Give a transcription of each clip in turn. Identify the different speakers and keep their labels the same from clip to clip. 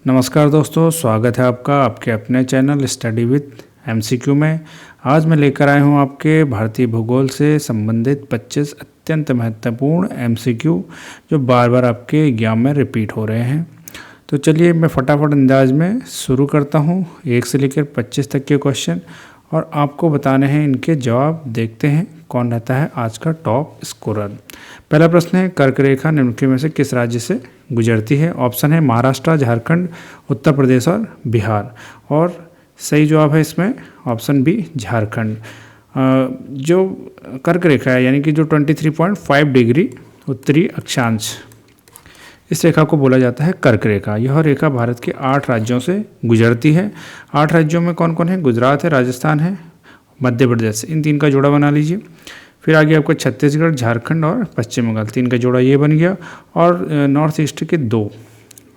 Speaker 1: नमस्कार दोस्तों, स्वागत है आपका आपके अपने चैनल स्टडी विद एमसीक्यू में। आज मैं लेकर आया हूं आपके भारतीय भूगोल से संबंधित 25 अत्यंत महत्वपूर्ण एमसीक्यू जो बार बार आपके एग्जाम में रिपीट हो रहे हैं। तो चलिए मैं फटाफट अंदाज में शुरू करता हूं। 1 से लेकर 25 तक के क्वेश्चन और आपको बताने हैं इनके जवाब। देखते हैं कौन रहता है आज का टॉप स्कोरर। पहला प्रश्न है, कर्क रेखा निम्नलिखित में से किस राज्य से गुजरती है? ऑप्शन है महाराष्ट्र, झारखंड, उत्तर प्रदेश और बिहार। और सही जवाब है इसमें ऑप्शन बी झारखंड। जो कर्क रेखा है यानी कि जो 23.5 डिग्री उत्तरी अक्षांश, इस रेखा को बोला जाता है कर्क रेखा। यह रेखा भारत के 8 राज्यों से गुजरती है। 8 राज्यों में कौन कौन है? गुजरात है, राजस्थान है, मध्य प्रदेश। इन 3 का जोड़ा बना लीजिए। फिर आगे आपका छत्तीसगढ़, झारखंड और पश्चिम बंगाल, 3 का जोड़ा ये बन गया। और नॉर्थ ईस्ट के 2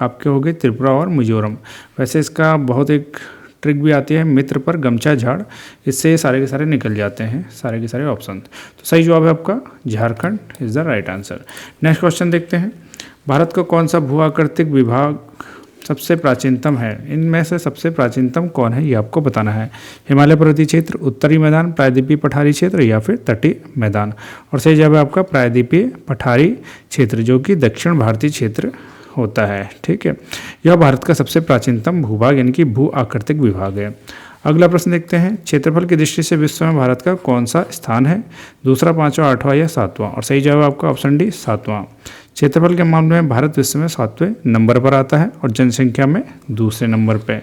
Speaker 1: आपके हो गए, त्रिपुरा और मिजोरम। वैसे इसका बहुत एक ट्रिक भी आती है, मित्र पर गमछा झाड़, इससे सारे के सारे निकल जाते हैं, सारे के सारे ऑप्शन। तो सही जवाब है आपका Jharkhand is the right answer. Next question देखते हैं, भारत का कौन सा भू आकृतिक विभाग सबसे प्राचीनतम है? इनमें से सबसे प्राचीनतम कौन है ये आपको बताना है। हिमालय पर्वतीय क्षेत्र, उत्तरी मैदान, प्रायद्वीपीय पठारी क्षेत्र या फिर तटीय मैदान। और सही जवाब है आपका प्रायद्वीपीय पठारी क्षेत्र, जो कि दक्षिण भारतीय क्षेत्र होता है। ठीक है, यह भारत का सबसे प्राचीनतम भूभाग यानी कि भू आकृतिक विभाग है। अगला प्रश्न देखते हैं, क्षेत्रफल की दृष्टि से विश्व में भारत का कौन सा स्थान है? दूसरा, 5वां, 8वां या 7वां। और सही जवाब आपका ऑप्शन डी 7वां। क्षेत्रफल के मामले में भारत विश्व में 7वें नंबर पर आता है और जनसंख्या में दूसरे नंबर पे।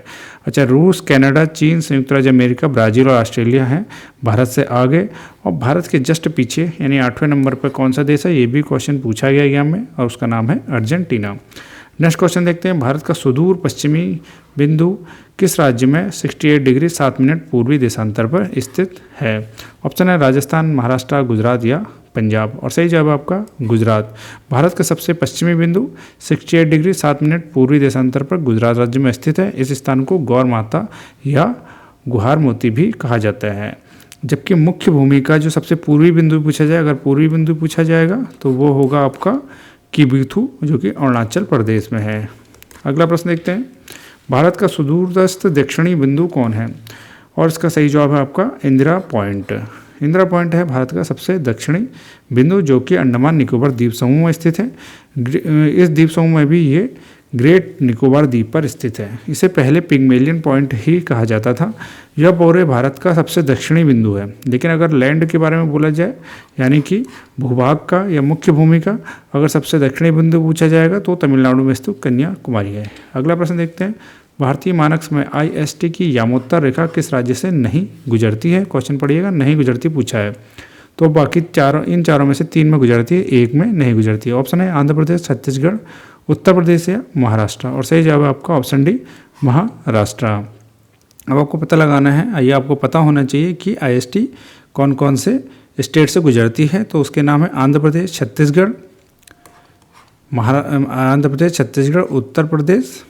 Speaker 1: अच्छा, रूस, कनाडा, चीन, संयुक्त राज्य अमेरिका, ब्राज़ील और ऑस्ट्रेलिया हैं भारत से आगे। और भारत के जस्ट पीछे यानी 8वें नंबर पर कौन सा देश है, ये भी क्वेश्चन पूछा गया एग्जाम में और उसका नाम है अर्जेंटीना। नेक्स्ट क्वेश्चन देखते हैं, भारत का सुदूर पश्चिमी बिंदु किस राज्य में 68 डिग्री 7 मिनट पूर्वी देशांतर पर स्थित है? ऑप्शन है राजस्थान, महाराष्ट्र, गुजरात या पंजाब। और सही जवाब आपका गुजरात। भारत का सबसे पश्चिमी बिंदु 68 डिग्री 7 मिनट पूर्वी देशांतर पर गुजरात राज्य में स्थित है। इस स्थान को गौर माता या गुहार मोती भी कहा जाता है। जबकि मुख्य भूमि का जो सबसे पूर्वी बिंदु पूछा जाए, अगर पूर्वी बिंदु पूछा जाएगा तो वो होगा आपका किबिथु, जो कि अरुणाचल प्रदेश में है। अगला प्रश्न देखते हैं, भारत का सुदूरस्थ दक्षिणी बिंदु कौन है? और इसका सही जवाब है आपका इंदिरा पॉइंट। इंदिरा पॉइंट है भारत का सबसे दक्षिणी बिंदु, जो कि अंडमान निकोबार द्वीप समूह में स्थित है। इस द्वीप समूह में भी ये ग्रेट निकोबार द्वीप पर स्थित है। इसे पहले पिग्मेलियन पॉइंट ही कहा जाता था। यह पूरे भारत का सबसे दक्षिणी बिंदु है। लेकिन अगर लैंड के बारे में बोला जाए यानी कि भूभाग का या मुख्य भूमि का अगर सबसे दक्षिणी बिंदु पूछा जाएगा तो तमिलनाडु में स्थित कन्याकुमारी है। अगला प्रश्न देखते हैं, भारतीय मानक समय IST की यामोत्तर रेखा किस राज्य से नहीं गुजरती है? क्वेश्चन पढ़िएगा, नहीं गुजरती पूछा है। तो बाकी इन चारों में से 3 में गुजरती है, 1 में नहीं गुजरती है। ऑप्शन है आंध्र प्रदेश, छत्तीसगढ़, उत्तर प्रदेश या महाराष्ट्र। और सही जवाब है आपका ऑप्शन डी महाराष्ट्र। अब आपको पता लगाना है, ये आपको पता होना चाहिए कि IST कौन कौन से स्टेट से गुजरती है। तो उसके नाम है आंध्र प्रदेश, छत्तीसगढ़, उत्तर प्रदेश,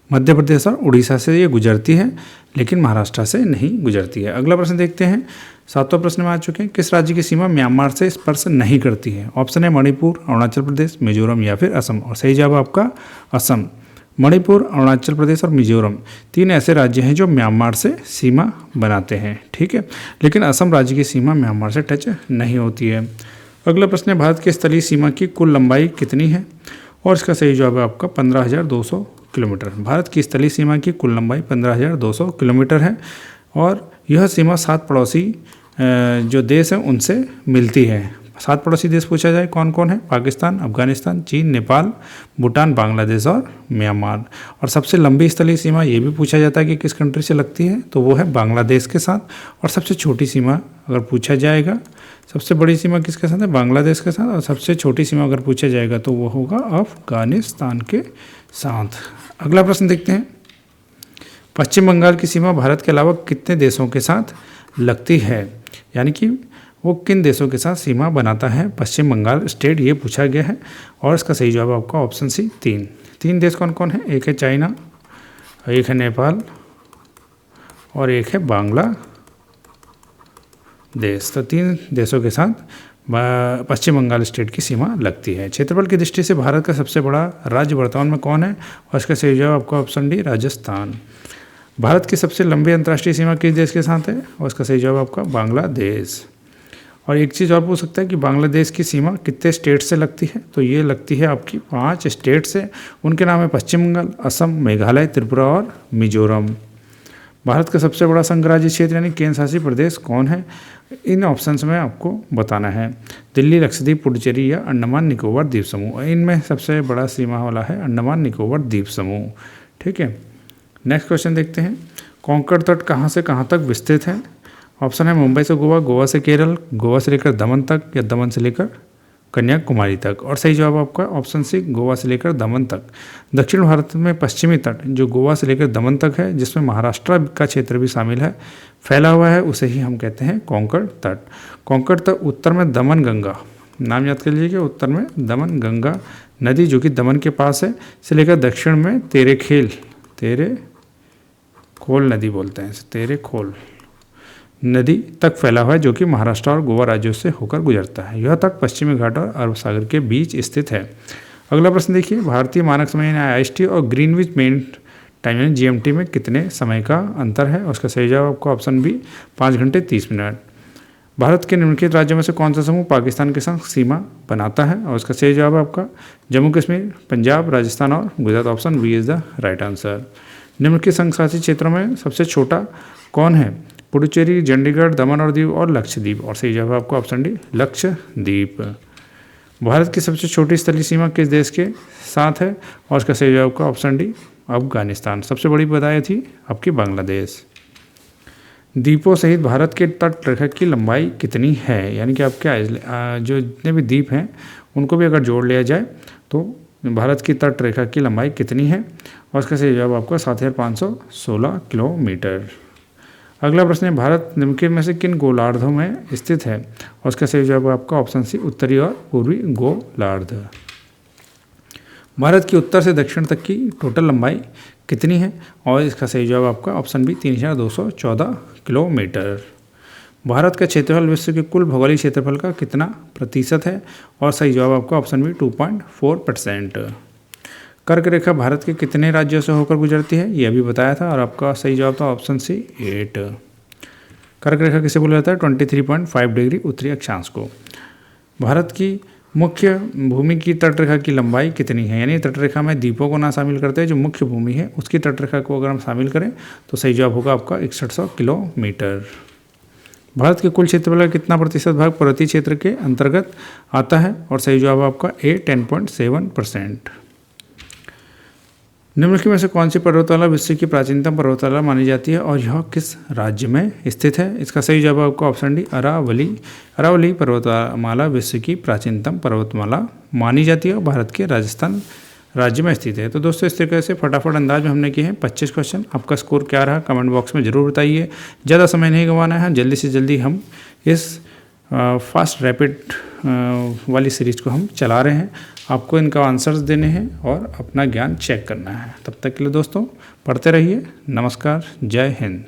Speaker 1: मध्य प्रदेश और उड़ीसा से ये गुजरती है, लेकिन महाराष्ट्र से नहीं गुजरती है। अगला प्रश्न देखते हैं, 7वां प्रश्न में आ चुके हैं, किस राज्य की सीमा म्यांमार से स्पर्श नहीं करती है? ऑप्शन है मणिपुर, अरुणाचल प्रदेश, मिजोरम या फिर असम। और सही जवाब आपका असम। मणिपुर, अरुणाचल प्रदेश और मिजोरम 3 ऐसे राज्य हैं जो म्यांमार से सीमा बनाते हैं। ठीक है, लेकिन असम राज्य की सीमा म्यांमार से टच नहीं होती है। अगला प्रश्न है, भारत की स्थलीय सीमा की कुल लंबाई कितनी है? और इसका सही जवाब है आपका 15,200 किलोमीटर। भारत की स्थलीय सीमा की कुल लंबाई 15,200 किलोमीटर है और यह सीमा 7 पड़ोसी जो देश हैं उनसे मिलती है। 7 पड़ोसी देश पूछा जाए कौन कौन है? पाकिस्तान, अफगानिस्तान, चीन, नेपाल, भूटान, बांग्लादेश और म्यांमार। और सबसे लंबी स्थलीय सीमा ये भी पूछा जाता है कि किस कंट्री से लगती है, तो वो है बांग्लादेश के साथ। और सबसे छोटी सीमा अगर पूछा जाएगा, सबसे बड़ी सीमा किसके साथ है? बांग्लादेश के साथ। और सबसे छोटी सीमा अगर पूछा जाएगा तो वो होगा अफगानिस्तान के साथ। अगला प्रश्न देखते हैं, पश्चिम बंगाल की सीमा भारत के अलावा कितने देशों के साथ लगती है? यानी कि वो किन देशों के साथ सीमा बनाता है पश्चिम बंगाल स्टेट, ये पूछा गया है। और इसका सही जवाब आपका ऑप्शन सी 3 देश कौन कौन है? एक है चाइना, एक है नेपाल और एक है बांग्लादेश। तो 3 देशों के साथ पश्चिम बंगाल स्टेट की सीमा लगती है। क्षेत्रफल की दृष्टि से भारत का सबसे बड़ा राज्य वर्तमान में कौन है, और इसका सही जवाब आपका ऑप्शन डी राजस्थान। भारत की सबसे लंबी अंतर्राष्ट्रीय सीमा किस देश के साथ है, और इसका सही जवाब आपका बांग्लादेश। और एक चीज़ और पूछ सकता है कि बांग्लादेश की सीमा कितने स्टेट से लगती है, तो ये लगती है आपकी 5 स्टेट से। उनके नाम है पश्चिम बंगाल, असम, मेघालय, त्रिपुरा और मिजोरम। भारत का सबसे बड़ा संघराज्य क्षेत्र यानी केंद्र शासित प्रदेश कौन है, इन ऑप्शंस में आपको बताना है। दिल्ली, लक्षद्वीप, पुडुचेरी या अंडमान निकोबार द्वीप समूह। इनमें सबसे बड़ा सीमा वाला है अंडमान निकोबार द्वीप समूह। ठीक है, नेक्स्ट क्वेश्चन देखते हैं। कोंकण तट कहाँ से कहाँ तक विस्तृत है। ऑप्शन है मुंबई से गोवा, गोवा से केरल, गोवा से लेकर दमन तक, या दमन से लेकर कन्याकुमारी तक। और सही जवाब आपका ऑप्शन सी गोवा से लेकर दमन तक। दक्षिण भारत में पश्चिमी तट जो गोवा से लेकर दमन तक है, जिसमें महाराष्ट्र का क्षेत्र भी शामिल है, फैला हुआ है, उसे ही हम कहते हैं कोंकण तट। कोंकण तट उत्तर में दमन गंगा, नाम याद कर लीजिए, उत्तर में दमन गंगा नदी जो कि दमन के पास है, से लेकर दक्षिण में तेरे खोल नदी बोलते हैं, तेरे खोल नदी तक फैला हुआ है, जो कि महाराष्ट्र और गोवा राज्यों से होकर गुजरता है। यह तट पश्चिमी घाट और अरब सागर के बीच स्थित है। अगला प्रश्न देखिए, भारतीय मानक समय यानी IST और ग्रीनविच मेन टाइम यानी GMT में कितने समय का अंतर है, और उसका सही जवाब आपका ऑप्शन बी 5 घंटे 30 मिनट। भारत के निम्नलिखित राज्यों में से कौन सा समूह पाकिस्तान के संग सीमा बनाता है, और उसका सही जवाब आपका जम्मू कश्मीर, पंजाब, राजस्थान और Gujarat. Option B is the right answer. निम्नलिखित संघ शासित क्षेत्रों में सबसे छोटा कौन है, पुडुचेरी, चंडीगढ़, दमन और दीव और लक्षद्वीप। और सही जवाब आपका ऑप्शन डी लक्षद्वीप। भारत की सबसे छोटी स्थलीय सीमा किस देश के साथ है, और उसका सही जवाब आपका ऑप्शन डी अफगानिस्तान। सबसे बड़ी बताई थी आपकी बांग्लादेश। द्वीपों सहित भारत के तट रेखा की लंबाई कितनी है, यानी कि आपके जो जितने भी द्वीप हैं उनको भी अगर जोड़ लिया जाए तो भारत की तट रेखा की लंबाई कितनी है, और उसका सही जवाब आपका 7516 किलोमीटर। अगला प्रश्न है, भारत निम्नलिखित में से किन गोलार्धों में स्थित है, और उसका सही जवाब आपका ऑप्शन सी उत्तरी और पूर्वी गोलार्ध। भारत की उत्तर से दक्षिण तक की टोटल लंबाई कितनी है, और इसका सही जवाब आपका ऑप्शन बी 3214 किलोमीटर। भारत का क्षेत्रफल विश्व के कुल भौगोलिक क्षेत्रफल का कितना प्रतिशत है, और सही जवाब आपका ऑप्शन बी 2.4%। कर्क रेखा भारत के कितने राज्यों से होकर गुजरती है, ये अभी बताया था, और आपका सही जवाब था ऑप्शन सी 8। कर्क रेखा किसे बोला जाता है, 23.5 डिग्री उत्तरी अक्षांश को। भारत की मुख्य भूमि की तटरेखा की लंबाई कितनी है, यानी तटरेखा में द्वीपों को ना शामिल करते हैं, जो मुख्य भूमि है उसकी तटरेखा को अगर हम शामिल करें तो सही जवाब होगा आपका 6100 किलोमीटर। भारत के कुल क्षेत्रफल का कितना प्रतिशत भाग पर्वतीय क्षेत्र के अंतर्गत आता है, और सही जवाब आपका ए 10.7%। निम्नलिखित में से कौन सी पर्वतमाला विश्व की प्राचीनतम पर्वतमाला मानी जाती है, और यह किस राज्य में स्थित है। इसका सही जवाब आपका ऑप्शन डी अरावली पर्वतमाला विश्व की प्राचीनतम पर्वतमाला मानी जाती है और भारत के राजस्थान राज्य में स्थित है। तो दोस्तों इस तरीके से फटाफट अंदाज में हमने किए हैं 25 क्वेश्चन। आपका स्कोर क्या रहा कमेंट बॉक्स में ज़रूर बताइए। ज़्यादा समय नहीं गंवाना है, जल्दी से जल्दी हम इस फास्ट रैपिड वाली सीरीज को हम चला रहे हैं। आपको इनका आंसर्स देने हैं और अपना ज्ञान चेक करना है। तब तक के लिए दोस्तों पढ़ते रहिए। नमस्कार, जय हिंद।